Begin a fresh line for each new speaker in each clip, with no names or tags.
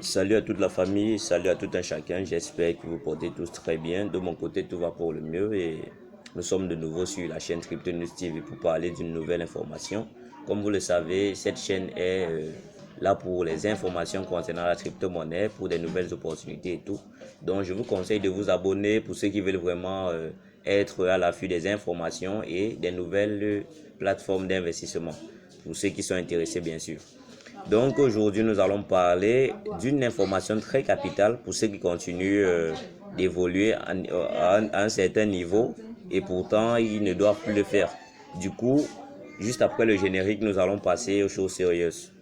Salut à toute la famille, salut à tout un chacun, j'espère que vous portez tous très bien. De mon côté, tout va pour le mieux et nous sommes de nouveau sur la chaîne Crypto News TV pour parler d'une nouvelle information. Comme vous le savez, cette chaîne est là pour les informations concernant la crypto-monnaie, pour des nouvelles opportunités et tout. Donc je vous conseille de vous abonner pour ceux qui veulent vraiment être à l'affût des informations et des nouvelles plateformes d'investissement, pour ceux qui sont intéressés bien sûr. Donc aujourd'hui, nous allons parler d'une information très capitale pour ceux qui continuent d'évoluer à un certain niveau et pourtant ils ne doivent plus le faire. Du coup, juste après le générique, nous allons passer aux choses sérieuses.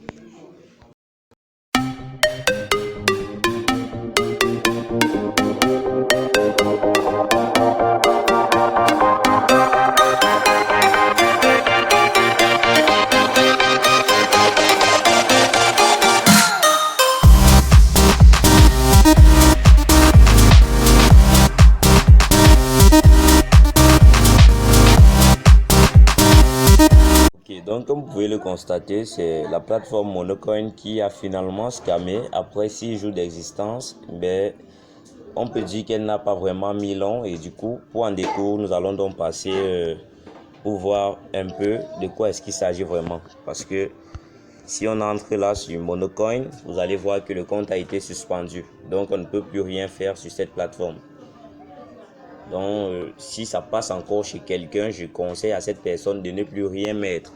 Donc, comme vous pouvez le constater, c'est la plateforme Monocoin qui a finalement scamé après 6 jours d'existence. Mais on peut dire qu'elle n'a pas vraiment mis long et du coup, pour en découvrir, nous allons donc passer pour voir un peu de quoi est-ce qu'il s'agit vraiment. Parce que si on entre là sur Monocoin, vous allez voir que le compte a été suspendu. Donc, on ne peut plus rien faire sur cette plateforme. Donc, si ça passe encore chez quelqu'un, je conseille à cette personne de ne plus rien mettre.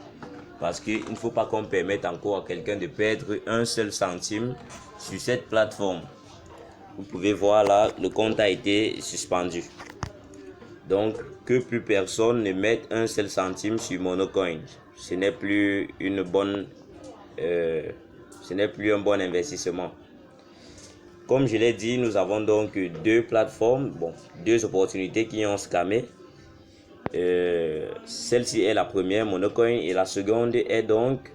Parce qu'il ne faut pas qu'on permette encore à quelqu'un de perdre un seul centime sur cette plateforme. Vous pouvez voir là, le compte a été suspendu. Donc, que plus personne ne mette un seul centime sur Monocoin. Ce n'est plus un bon investissement. Comme je l'ai dit, nous avons donc deux plateformes, deux opportunités qui ont scamé. Celle-ci est la première, Monocoin, et la seconde est donc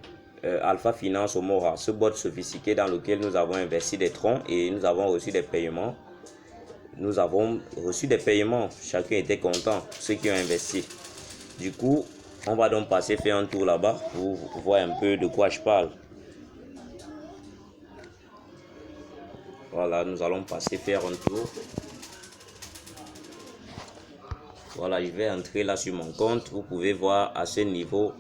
Alpha Finance Omora, ce bot sophistiqué dans lequel nous avons investi des troncs et nous avons reçu des paiements. Chacun était content, ceux qui ont investi. Du coup, on va donc passer faire un tour là-bas pour voir un peu de quoi je parle. Voilà, nous allons passer faire un tour. Voilà, je vais entrer là sur mon compte. Vous pouvez voir à ce niveau,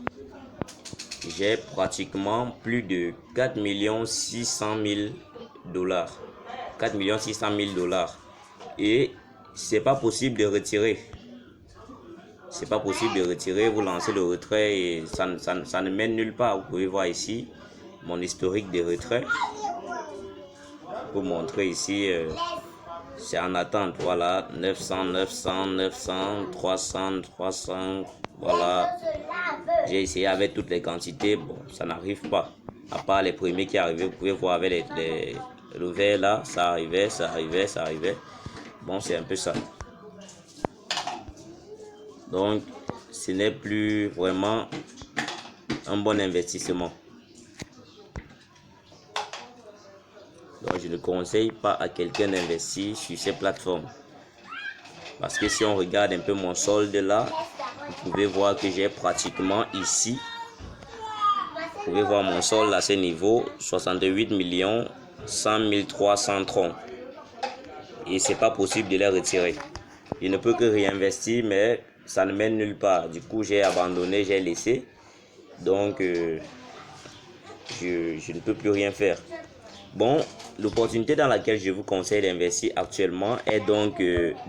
j'ai pratiquement plus de 4 600 000 dollars. 4 600 000 dollars. Et c'est pas possible de retirer. C'est pas possible de retirer. Vous lancez le retrait et ça ne mène nulle part. Vous pouvez voir ici mon historique de retrait. Pour montrer ici, c'est en attente. Voilà, 900, 900, 900, 300, 300. Voilà. J'ai essayé avec toutes les quantités. Bon, ça n'arrive pas. À part les premiers qui arrivaient, vous pouvez voir avec le vert là, ça arrivait, ça arrivait, ça arrivait. Bon, c'est un peu ça. Donc, ce n'est plus vraiment un bon investissement. Donc, je ne conseille pas à quelqu'un d'investir sur ces plateformes. Parce que si on regarde un peu mon solde là, vous pouvez voir que j'ai pratiquement ici, vous pouvez voir mon solde à ce niveau, 68 100 300 troncs. Et c'est pas possible de les retirer. Je ne peux que réinvestir, mais ça ne mène nulle part. Du coup, j'ai abandonné, j'ai laissé. Donc, je ne peux plus rien faire. Bon, l'opportunité dans laquelle je vous conseille d'investir actuellement est donc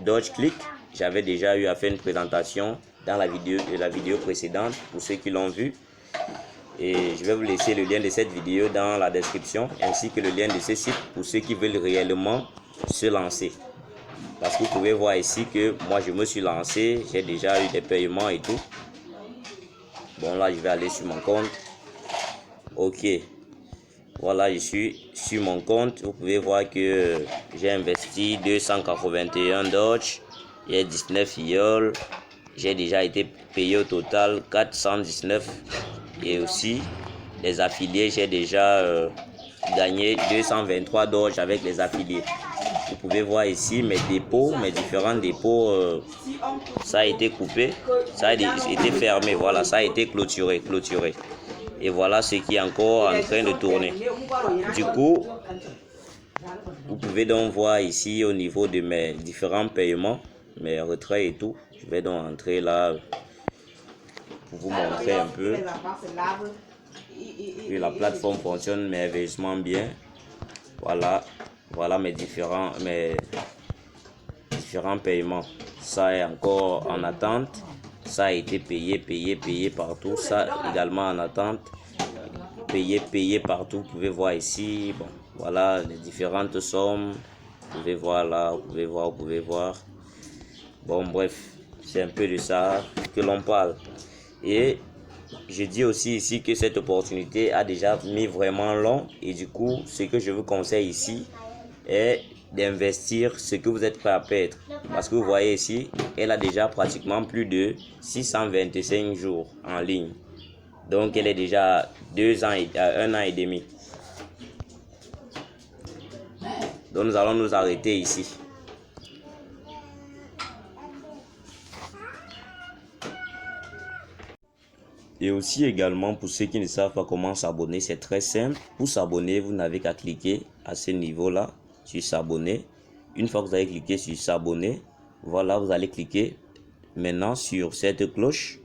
Dogecoin. J'avais déjà eu à faire une présentation dans la vidéo précédente pour ceux qui l'ont vu. Et je vais vous laisser le lien de cette vidéo dans la description ainsi que le lien de ce site pour ceux qui veulent réellement se lancer. Parce que vous pouvez voir ici que moi je me suis lancé, j'ai déjà eu des paiements et tout. Bon là je vais aller sur mon compte. Ok. Voilà, je suis sur mon compte. Vous pouvez voir que j'ai investi 281 Doge. J'ai 19 IOL. J'ai déjà été payé au total 419. Et aussi, les affiliés, j'ai déjà gagné 223 Doge avec les affiliés. Vous pouvez voir ici mes dépôts, mes différents dépôts. Ça a été coupé. Ça a été fermé. Voilà, ça a été clôturé. Et voilà ce qui est encore en train de tourner. Du coup, Vous pouvez donc voir ici au niveau de mes différents paiements, mes retraits et tout. Je vais donc entrer là pour vous montrer un peu. Puis la plateforme fonctionne merveilleusement bien. Voilà, voilà mes différents paiements. Ça est encore en attente. Ça a été payé partout. Ça également en attente. Payé partout. Vous pouvez voir ici. Bon, voilà les différentes sommes. Vous pouvez voir là, vous pouvez voir. Bon, bref, c'est un peu de ça que l'on parle. Et je dis aussi ici que cette opportunité a déjà mis vraiment long. Et du coup, ce que je vous conseille ici est d'investir ce que vous êtes prêt à perdre. Parce que vous voyez ici, elle a déjà pratiquement plus de 625 jours en ligne. Donc, elle est déjà 1 an et demi. Donc, nous allons nous arrêter ici. Et aussi également, pour ceux qui ne savent pas comment s'abonner, c'est très simple. Pour s'abonner, vous n'avez qu'à cliquer à ce niveau-là, sur s'abonner. Une fois que vous avez cliqué sur s'abonner, voilà, vous allez cliquer maintenant sur cette cloche.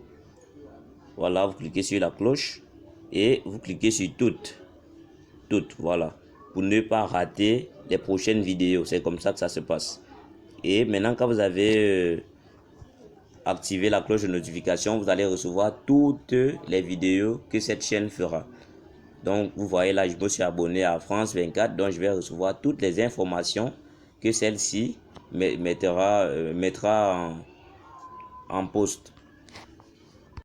Voilà, vous cliquez sur la cloche et vous cliquez sur toutes, voilà, pour ne pas rater les prochaines vidéos. C'est comme ça que ça se passe. Et maintenant, quand vous avez activé la cloche de notification, vous allez recevoir toutes les vidéos que cette chaîne fera. Donc, vous voyez là, je me suis abonné à France 24, donc je vais recevoir toutes les informations que celle-ci mettra en post.